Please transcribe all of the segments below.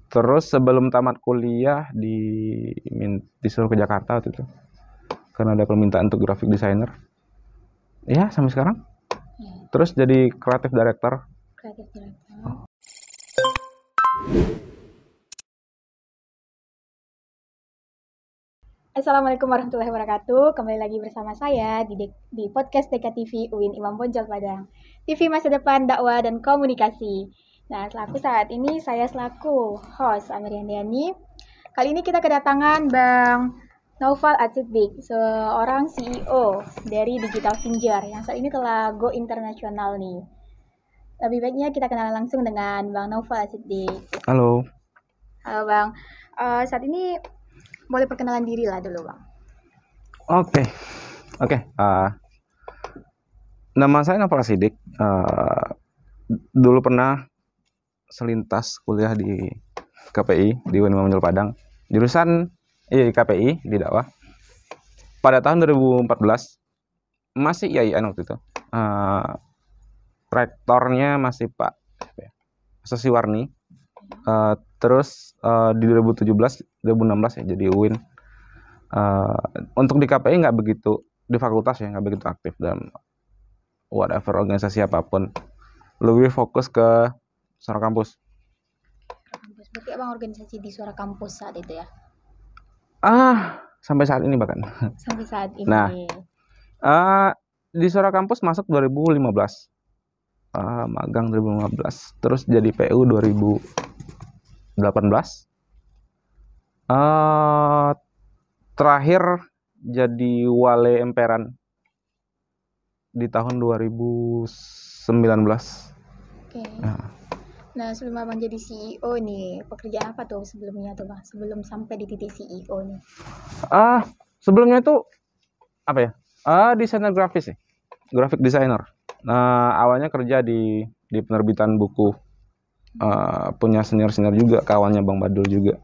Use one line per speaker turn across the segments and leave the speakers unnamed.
Terus sebelum tamat kuliah disuruh ke Jakarta waktu itu karena ada permintaan untuk graphic designer. Ya sampai sekarang. Terus jadi creative director.
Assalamualaikum warahmatullahi wabarakatuh. Kembali lagi bersama saya di podcast DKTV UIN Imam Bonjol Padang. TV Masa Depan Dakwah dan Komunikasi. Nah, saat ini saya selaku host Amiriandiani. Kali ini kita kedatangan Bang Naufal Atsiddiq, seorang CEO dari Digital Finger yang saat ini telah go internasional nih. Lebih baiknya kita kenalan langsung dengan Bang Naufal Atsiddiq.
Halo.
Halo Bang. Saat ini boleh perkenalan diri lah dulu Bang.
Oke. Nama saya Naufal Atsiddiq. Dulu pernah selintas kuliah di KPI di UIN Imam Bonjol Padang. Jurusan di KPI di dakwah. Pada tahun 2014 masih IAIN waktu itu. Rektornya masih Pak Sosiwarni. Terus di 2017, 2016 ya jadi UIN. Untuk di KPI nggak begitu, di fakultas ya nggak begitu aktif dalam whatever organisasi apapun. Lebih fokus ke Suara Kampus.
Berarti abang organisasi di Suara Kampus saat itu ya?
Sampai saat ini bahkan.
Sampai saat ini.
Nah, di Suara Kampus masuk 2015. Magang 2015. Terus jadi PU 2018. Terakhir jadi Wale Emperan di tahun 2019.
Oke. Nah, sebelum abang jadi CEO nih, pekerjaan apa tuh sebelumnya tuh Bang? Sebelum sampai di titik CEO nih.
Sebelumnya itu apa ya? Desainer grafis ya. Graphic designer. Awalnya kerja di penerbitan buku. Punya senior juga, kawannya Bang Badul juga.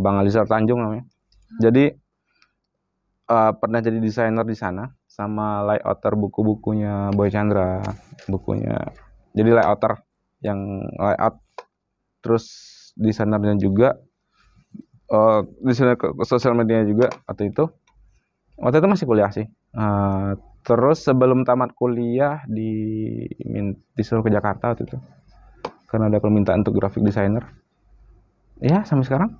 Bang Alizar Tanjung namanya. Jadi pernah jadi desainer di sana sama layouter buku-bukunya Boy Chandra, bukunya. Jadi layouter yang layout, terus desainernya juga, desainer sosial media juga waktu itu masih kuliah sih. Terus sebelum tamat kuliah disuruh ke Jakarta waktu itu karena ada permintaan untuk graphic designer. Ya sampai sekarang.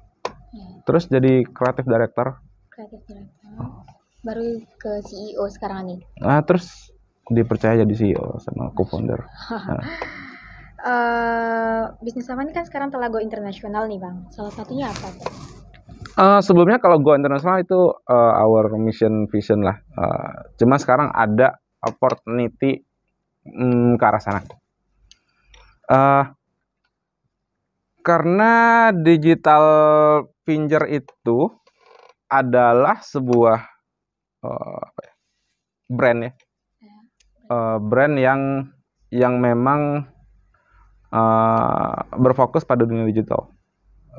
Terus jadi creative director.
Baru ke CEO sekarang nih.
Terus dipercaya jadi CEO sama co-founder.
Bisnis sama ini kan sekarang telah go internasional nih Bang. Salah satunya apa?
Sebelumnya kalau go internasional itu our mission vision lah. Cuma sekarang ada opportunity ke arah sana. Karena Digital Finger itu adalah sebuah brand ya. Brand yang memang berfokus pada dunia digital,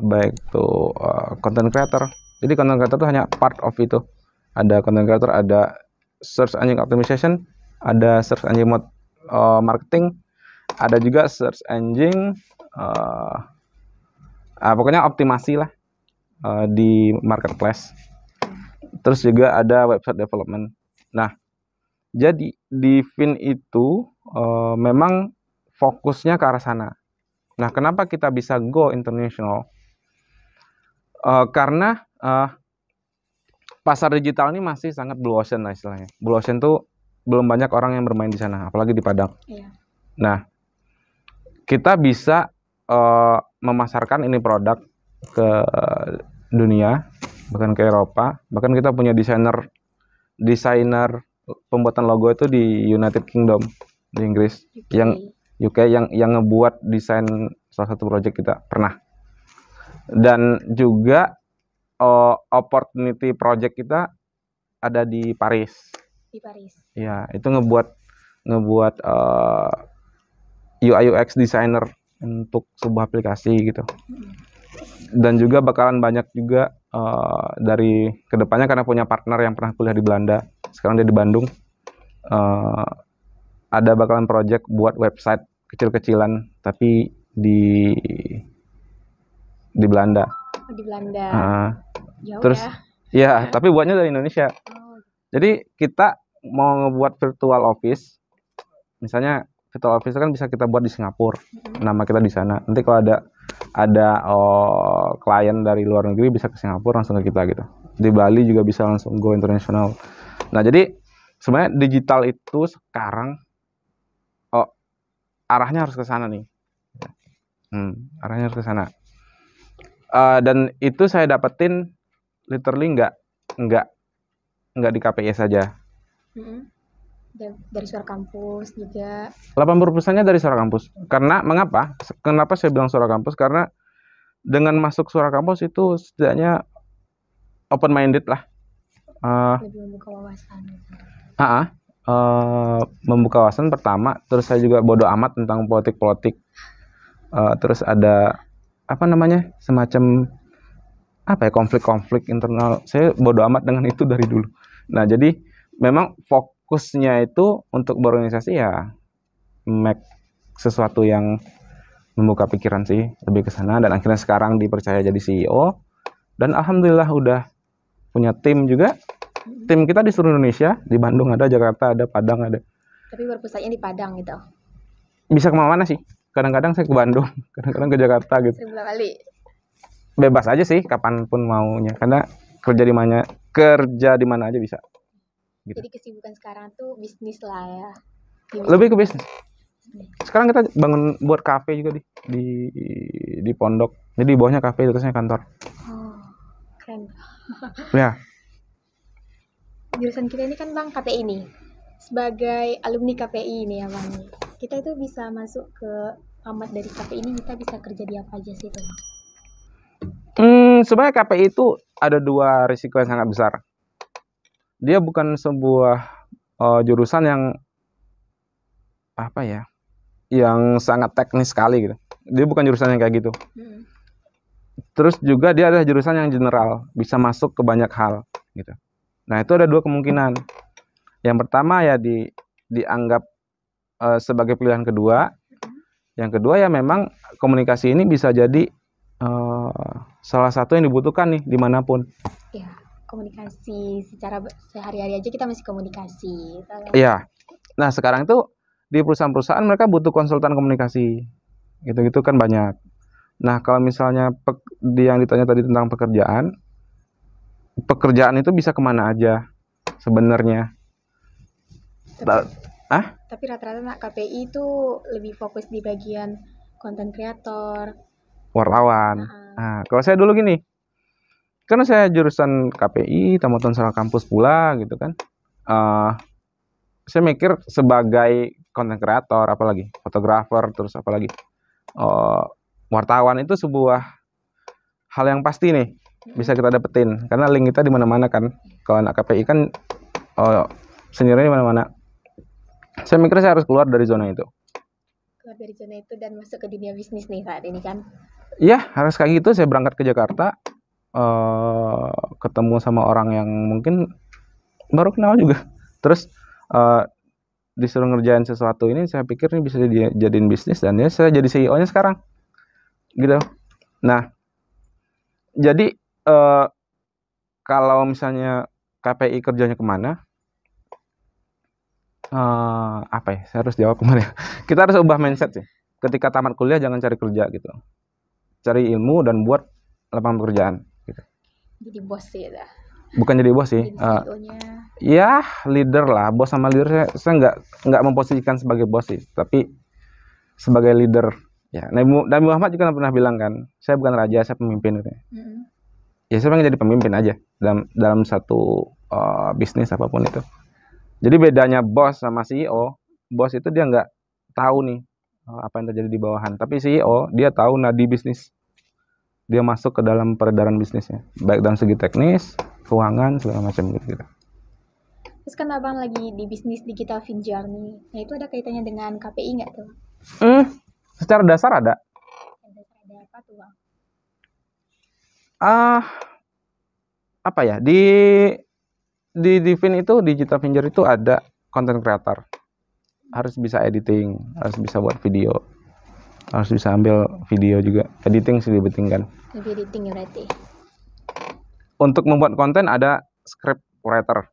baik itu content creator. Jadi content creator itu hanya part of itu. Ada content creator, ada search engine optimization, ada search engine marketing, ada juga search engine pokoknya optimasi lah di marketplace. Terus juga ada website development. Nah, jadi di Fin itu memang fokusnya ke arah sana. Nah, kenapa kita bisa go international? Karena pasar digital ini masih sangat blue ocean lah istilahnya. Blue ocean tuh belum banyak orang yang bermain di sana, apalagi di Padang.
Iya.
Nah, kita bisa memasarkan ini produk ke dunia, bahkan ke Eropa. Bahkan kita punya desainer pembuatan logo itu di United Kingdom, di Inggris, yang UK yang ngebuat desain salah satu project kita pernah. Dan juga opportunity project kita ada di Paris.
Di Paris.
Ya, itu ngebuat UI UX designer untuk sebuah aplikasi gitu. Dan juga bakalan banyak juga dari kedepannya karena punya partner yang pernah kuliah di Belanda, sekarang dia di Bandung. Ada bakalan project buat website kecil-kecilan tapi di di Belanda.
Oh, di Belanda.
Ah,
Jauh
terus
ya.
ya, tapi buatnya dari Indonesia.
Oh,
Jadi kita mau ngebuat virtual office, misalnya virtual office kan bisa kita buat di Singapura, nama kita di sana. Nanti kalau ada klien dari luar negeri bisa ke Singapura langsung ke kita gitu. Di Bali juga bisa langsung go internasional. Nah, jadi sebenarnya digital itu sekarang arahnya harus ke sana nih. Arahnya harus ke sana. Dan itu saya dapetin literally nggak di KPI saja.
Dari suara kampus juga.
80%-nya dari suara kampus. Karena mengapa? Kenapa saya bilang suara kampus? Karena dengan masuk suara kampus itu setidaknya open minded lah.
Lebih membuka wawasan.
Membuka wawasan pertama. Terus saya juga bodo amat tentang politik-politik. Terus ada semacam konflik-konflik internal. Saya bodo amat dengan itu dari dulu. Nah, jadi memang fokusnya itu untuk berorganisasi ya make sesuatu yang membuka pikiran sih, lebih ke sana. Dan akhirnya sekarang dipercaya jadi CEO. Dan alhamdulillah udah punya tim juga. Tim kita di seluruh Indonesia, di Bandung ada, Jakarta ada, Padang ada.
Tapi berpusatnya di Padang gitu.
Bisa kemana-mana sih. Kadang-kadang saya ke Bandung, kadang-kadang ke Jakarta gitu.
Sebelah kali.
Bebas aja sih, kapanpun maunya. Karena kerja di mana aja bisa. Gitu.
Jadi kesibukan sekarang tuh bisnis lah ya.
Lebih ke bisnis. Sekarang kita buat kafe juga di pondok. Jadi di bawahnya kafe, terusnya kantor.
Oh, keren.
Ya.
Jurusan kita ini kan Bang KPI nih. Sebagai alumni KPI nih ya Bang. Kita itu bisa masuk ke amat dari KPI ini, kita bisa kerja di apa aja sih itu Bang?
Sebenarnya KPI itu ada 2 risiko yang sangat besar. Dia bukan sebuah jurusan yang yang sangat teknis sekali gitu. Dia bukan jurusan yang kayak gitu. Terus juga dia adalah jurusan yang general, bisa masuk ke banyak hal gitu. Nah, itu ada 2 kemungkinan. Yang pertama ya dianggap sebagai pilihan kedua. Yang kedua ya memang komunikasi ini bisa jadi salah satu yang dibutuhkan nih dimanapun.
Ya, komunikasi secara sehari-hari aja kita masih komunikasi.
Iya. Nah, sekarang itu di perusahaan-perusahaan mereka butuh konsultan komunikasi. Gitu-gitu kan banyak. Nah, kalau misalnya yang ditanya tadi tentang pekerjaan itu bisa kemana aja sebenarnya.
Tapi rata-rata KPI itu lebih fokus di bagian konten kreator,
wartawan. Nah, kalau saya dulu gini, karena saya jurusan KPI, tamutan salah kampus pula gitu kan. Saya mikir sebagai konten kreator, apalagi fotografer, terus apalagi wartawan itu sebuah hal yang pasti nih bisa kita dapetin karena link kita di mana-mana kan. Kalau anak KPI kan seniornya di mana-mana. Saya mikir saya harus keluar dari zona itu.
Keluar dari zona itu dan masuk ke dunia bisnis nih saat ini kan?
Iya, harus kayak gitu. Saya berangkat ke Jakarta, ketemu sama orang yang mungkin baru kenal juga. Terus disuruh ngerjain sesuatu ini, saya pikir ini bisa dijadiin bisnis dan ya saya jadi CEO-nya sekarang. Gitu. Nah, jadi kalau misalnya KPI kerjanya kemana? Saya harus jawab kemana ya? Kita harus ubah mindset sih. Ketika tamat kuliah jangan cari kerja gitu. Cari ilmu dan buat lapangan pekerjaan. Gitu.
Jadi bos sih ya?
Bukan jadi bos sih. Ya leader lah. Bos sama leader saya nggak memposisikan sebagai bos sih, tapi sebagai leader. Ya, Nabi Muhammad juga pernah bilang kan, saya bukan raja, saya pemimpin. Gitu. Ya saya pengen jadi pemimpin aja dalam satu bisnis apapun itu. Jadi bedanya bos sama CEO, bos itu dia nggak tahu nih apa yang terjadi di bawahan. Tapi CEO dia tahu nadi bisnis. Dia masuk ke dalam peredaran bisnisnya, baik dalam segi teknis, keuangan segala macam gitu.
Terus kan abang lagi di bisnis digital Finjar nih. Nah itu ada kaitannya dengan KPI nggak tuh?
Secara dasar ada.
Ada apa tuh bang?
Apa ya di Divin itu digital Finjar itu ada content creator, harus bisa editing, harus bisa buat video. harus bisa ambil video juga, editing sih lebih penting kan.
Lebih editing ya berarti.
Untuk membuat konten ada script writer,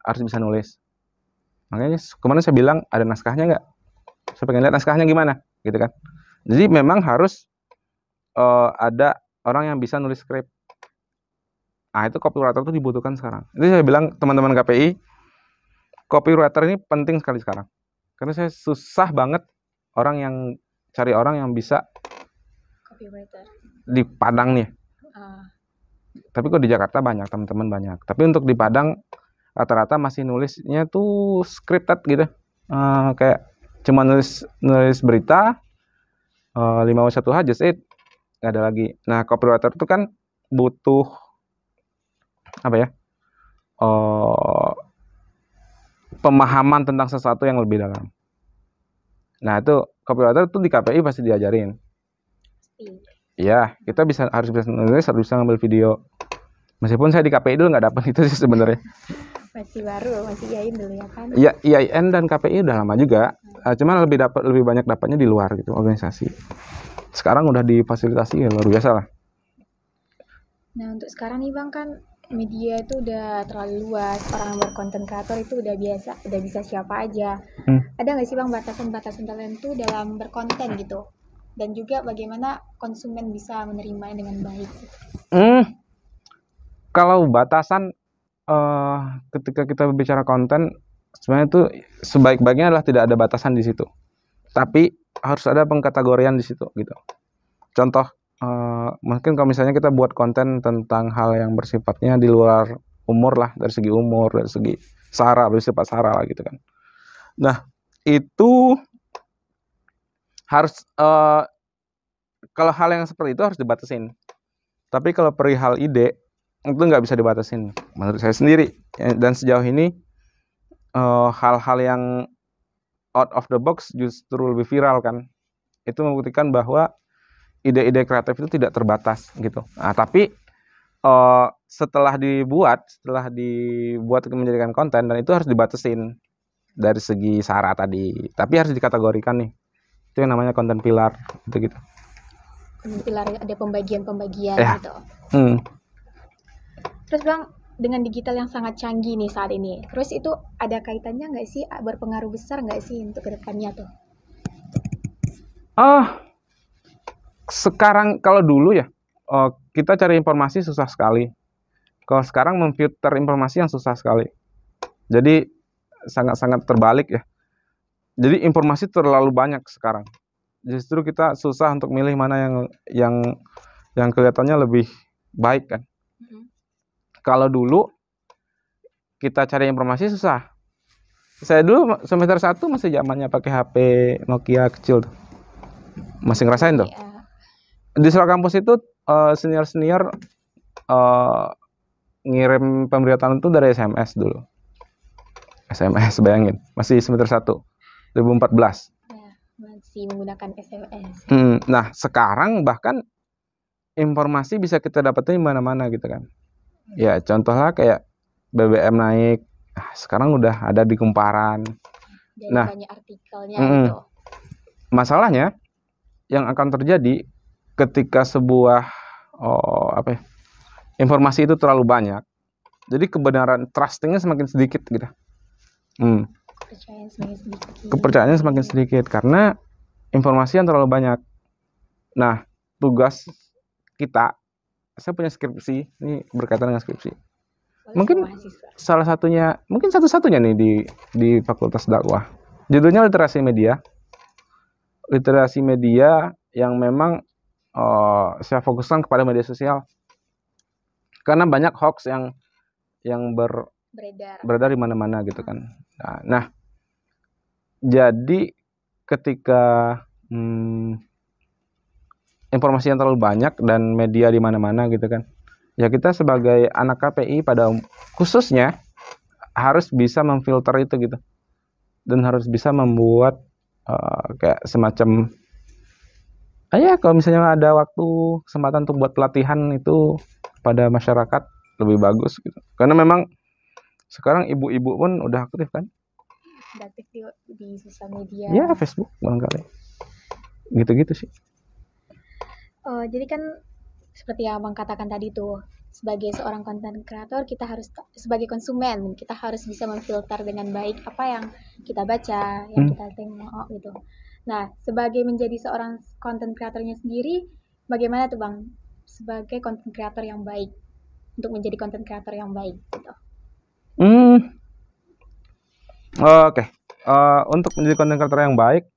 harus bisa nulis. Makanya kemarin saya bilang ada naskahnya nggak? Saya pengen lihat naskahnya gimana, gitu kan. Jadi memang harus ada orang yang bisa nulis skrip. Nah itu copywriter itu dibutuhkan sekarang. Jadi saya bilang teman-teman KPI, copywriter ini penting sekali sekarang. Karena saya susah banget cari orang yang bisa
Copywriter.
di Padang nih. Tapi kok di Jakarta banyak, teman-teman banyak. Tapi untuk di Padang rata-rata masih nulisnya tuh scripted gitu. Kayak cuma nulis berita 5W1H just it, nggak ada lagi. Nah copywriter itu kan butuh apa ya, pemahaman tentang sesuatu yang lebih dalam. Nah itu copywriter itu di KPI pasti diajarin. Iya, kita harus bisa nulis, harus bisa ngambil video. Meskipun saya di KPI dulu nggak dapat itu sih sebenarnya.
Masih baru, masih IAIN dulu ya kan?
Iya, IAIN dan KPI udah lama juga. Cuman lebih banyak dapatnya di luar gitu, organisasi. Sekarang udah difasilitasi ya luar biasa lah.
Nah untuk sekarang nih Bang, kan media itu udah terlalu luas, orang berkonten kreator itu udah bisa siapa aja. Ada nggak sih Bang batasan-batasan tertentu dalam berkonten gitu? Dan juga bagaimana konsumen bisa menerimanya dengan baik?
Kalau batasan ketika kita berbicara konten, sebenarnya itu sebaik-baiknya adalah tidak ada batasan di situ. Tapi harus ada pengkategorian di situ gitu. Contoh, mungkin kalau misalnya kita buat konten tentang hal yang bersifatnya di luar umur lah, dari segi umur, dari segi sara, bersifat sara lah gitu kan. Nah itu harus kalau hal yang seperti itu harus dibatasin. Tapi kalau perihal ide itu nggak bisa dibatasin menurut saya sendiri. Dan sejauh ini hal-hal yang out of the box justru lebih viral kan. Itu membuktikan bahwa ide-ide kreatif itu tidak terbatas gitu. Nah, tapi setelah dibuat menjadikan konten, dan itu harus dibatasin dari segi sara tadi. Tapi harus dikategorikan nih. Itu yang namanya konten pilar gitu.
Pilar ada pembagian gitu. Terus Bang, dengan digital yang sangat canggih nih saat ini, terus itu ada kaitannya nggak sih, berpengaruh besar nggak sih untuk kedepannya tuh?
Sekarang kalau dulu ya kita cari informasi susah sekali. Kalau sekarang memfilter informasi yang susah sekali. Jadi sangat-sangat terbalik ya. Jadi informasi terlalu banyak sekarang. Justru kita susah untuk milih mana yang kelihatannya lebih baik kan. Kalau dulu kita cari informasi susah. Saya dulu semester 1 masih zamannya pakai HP Nokia kecil tuh. Masih ngerasain tuh. Di Surakarta itu senior ngirim pemberitahuan itu dari SMS dulu. SMS, bayangin. Masih semester 1, 2014.
Ya, masih menggunakan SMS.
Nah, sekarang bahkan informasi bisa kita dapetin di mana-mana gitu kan. Ya, contohnya kayak BBM naik. Sekarang udah ada di Kumparan.
Jadi banyak artikelnya gitu.
Masalahnya yang akan terjadi ketika sebuah informasi itu terlalu banyak, jadi kebenaran trustingnya semakin sedikit gitu. Kepercayaannya semakin sedikit karena informasi yang terlalu banyak. Nah, tugas kita, saya punya skripsi, ini berkaitan dengan skripsi. Mungkin salah satunya, mungkin satu-satunya nih di Fakultas Dakwah. Judulnya literasi media. Literasi media yang memang saya fokuskan kepada media sosial. Karena banyak hoax yang beredar di mana-mana gitu kan. Nah, jadi ketika informasi yang terlalu banyak dan media di mana-mana gitu kan, ya kita sebagai anak KPI pada khususnya harus bisa memfilter itu gitu, dan harus bisa membuat kayak semacam kalau misalnya ada waktu kesempatan untuk buat pelatihan itu pada masyarakat lebih bagus gitu. Karena memang sekarang ibu-ibu pun udah aktif kan?
Aktif di sosial media.
Ya, Facebook barangkali. Gitu-gitu sih.
Oh, jadi kan seperti yang Abang katakan tadi tuh, sebagai seorang konten kreator kita harus sebagai konsumen kita harus bisa memfilter dengan baik apa yang kita baca, yang kita tengok gitu. Nah, sebagai menjadi seorang konten kreatornya sendiri, bagaimana tuh Bang sebagai konten kreator yang baik untuk menjadi konten kreator yang baik gitu.
Oke. Untuk menjadi konten kreator yang baik,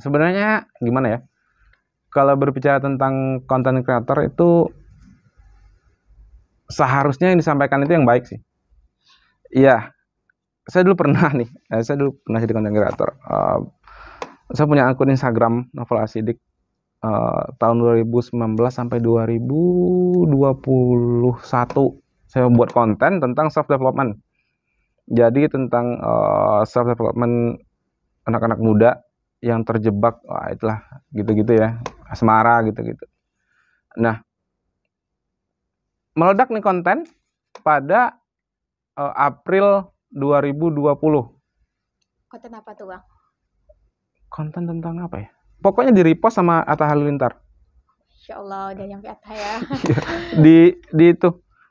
sebenarnya gimana ya? Kalau berbicara tentang konten kreator itu seharusnya yang disampaikan itu yang baik sih. Iya, saya dulu pernah nih. Saya dulu pernah jadi konten kreator. Saya punya akun Instagram Novel Asidik tahun 2019 sampai 2021. Saya buat konten tentang self development. Jadi tentang self development anak-anak muda yang terjebak, itulah gitu-gitu ya, asmara gitu-gitu. Nah, meledak nih konten pada April 2020.
Konten apa tuh Bang?
Konten tentang apa ya? Pokoknya di repost sama Atta Halilintar.
Insya Allah udah nyampe Atta ya.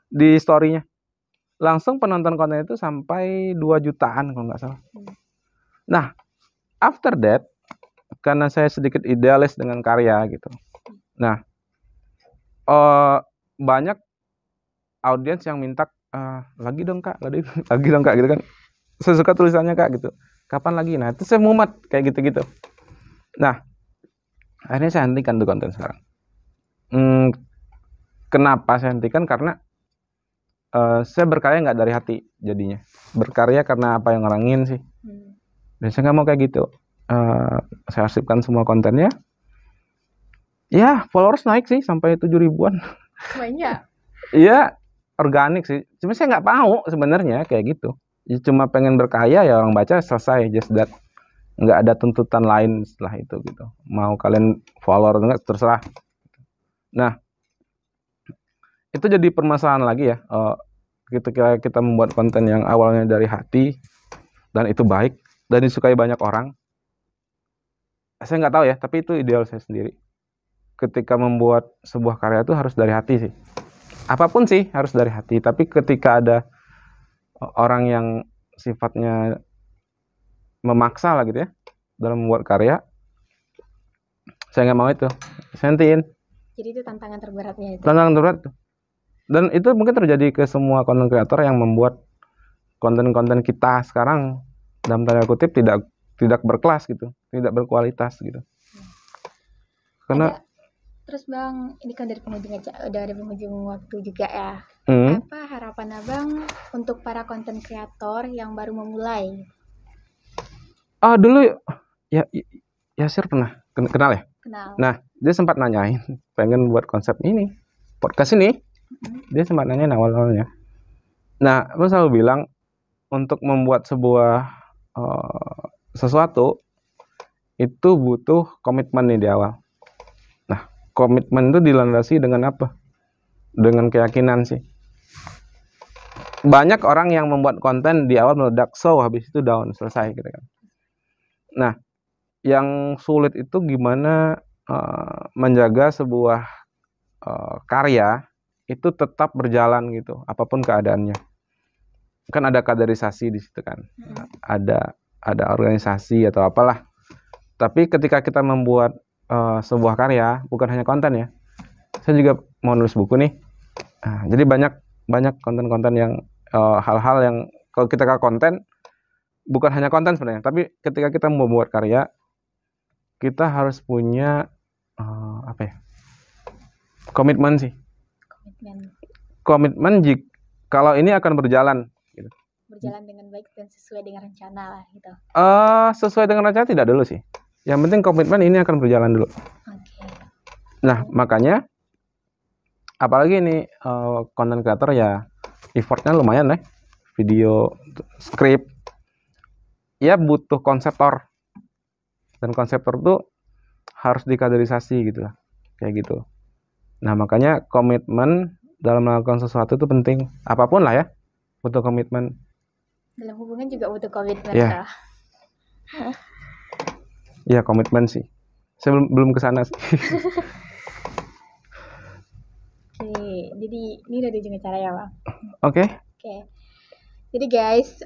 di story-nya. Langsung penonton konten itu sampai 2 jutaan kalau nggak salah. Nah, after that, karena saya sedikit idealis dengan karya gitu. Nah, banyak audiens yang minta lagi dong kak, lagi dong kak gitu kan. Saya suka tulisannya kak gitu. Kapan lagi? Nah, itu saya mumet kayak gitu-gitu. Nah, akhirnya saya hentikan tuh konten sekarang. Kenapa saya hentikan? Karena saya berkarya nggak dari hati jadinya. Berkarya karena apa yang orang ingin sih. Dan saya nggak mau kayak gitu. Saya arsipkan semua kontennya. Ya, followers naik sih sampai 7 ribuan.
Banyak.
Iya, organik sih. Cuma saya nggak mau sebenarnya kayak gitu. Ya, cuma pengen berkarya ya orang baca selesai, just that. Nggak ada tuntutan lain setelah itu gitu. Mau kalian follow atau enggak terserah. Nah, itu jadi permasalahan lagi ya. Ketika kita membuat konten yang awalnya dari hati dan itu baik dan disukai banyak orang, saya nggak tahu ya, tapi itu ideal saya sendiri. Ketika membuat sebuah karya itu harus dari hati sih. Apapun sih harus dari hati. Tapi ketika ada orang yang sifatnya memaksa lah gitu ya dalam membuat karya, saya nggak mau itu. Saya hentiin.
Jadi itu tantangan terberatnya itu.
Tantangan terberat itu. Dan itu mungkin terjadi ke semua konten kreator yang membuat konten-konten kita sekarang dalam tanda kutip tidak berkelas gitu, tidak berkualitas gitu. Karena
terus Bang, ini kan dari penghujung aja, udah ada penghujung waktu juga ya. Apa harapan Abang untuk para konten kreator yang baru memulai?
Dulu ya Yasir pernah kenal ya?
Kenal.
Nah, dia sempat nanyain pengen buat konsep ini, podcast ini. Dia sempat nanyain awal-awalnya. Nah, aku selalu bilang untuk membuat sebuah sesuatu itu butuh komitmen nih di awal. Nah, komitmen itu dilandasi dengan apa? Dengan keyakinan sih. Banyak orang yang membuat konten di awal meledak, so habis itu down, selesai gitu kan. Nah, yang sulit itu gimana menjaga sebuah karya itu tetap berjalan gitu, apapun keadaannya. Kan ada kaderisasi di situ kan, ada organisasi atau apalah. Tapi ketika kita membuat sebuah karya, bukan hanya konten ya. Saya juga mau nulis buku nih. Jadi banyak konten-konten yang hal-hal yang kalau kita ke konten bukan hanya konten sebenarnya, tapi ketika kita membuat karya kita harus punya komitmen sih. Komitmen kalau ini akan berjalan gitu.
Berjalan dengan baik dan sesuai dengan rencana lah gitu.
Sesuai dengan rencana tidak dulu sih. Yang penting komitmen ini akan berjalan dulu. Nah, makanya apalagi ini konten kreator ya effortnya lumayan ya. Video, skrip, ya butuh konseptor. Dan konseptor itu harus dikaderisasi gitu lah. Kayak gitu. Nah, makanya komitmen dalam melakukan sesuatu itu penting. Apapun lah ya, butuh komitmen.
Dalam hubungan juga butuh komitmen.
Ya, komitmen sih. Saya belum ke sana sih.
Oke, jadi ini udah di ujung acara ya, Bang.
Oke.
Oke. Jadi guys,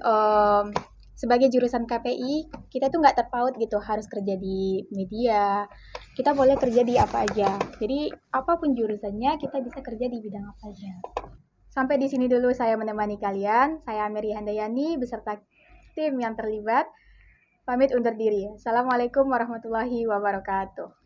sebagai jurusan KPI, kita tuh nggak terpaut gitu harus kerja di media. Kita boleh kerja di apa aja. Jadi apapun jurusannya, kita bisa kerja di bidang apa aja. Sampai di sini dulu saya menemani kalian. Saya Mary Handayani beserta tim yang terlibat. Pamit undur diri. Assalamualaikum warahmatullahi wabarakatuh.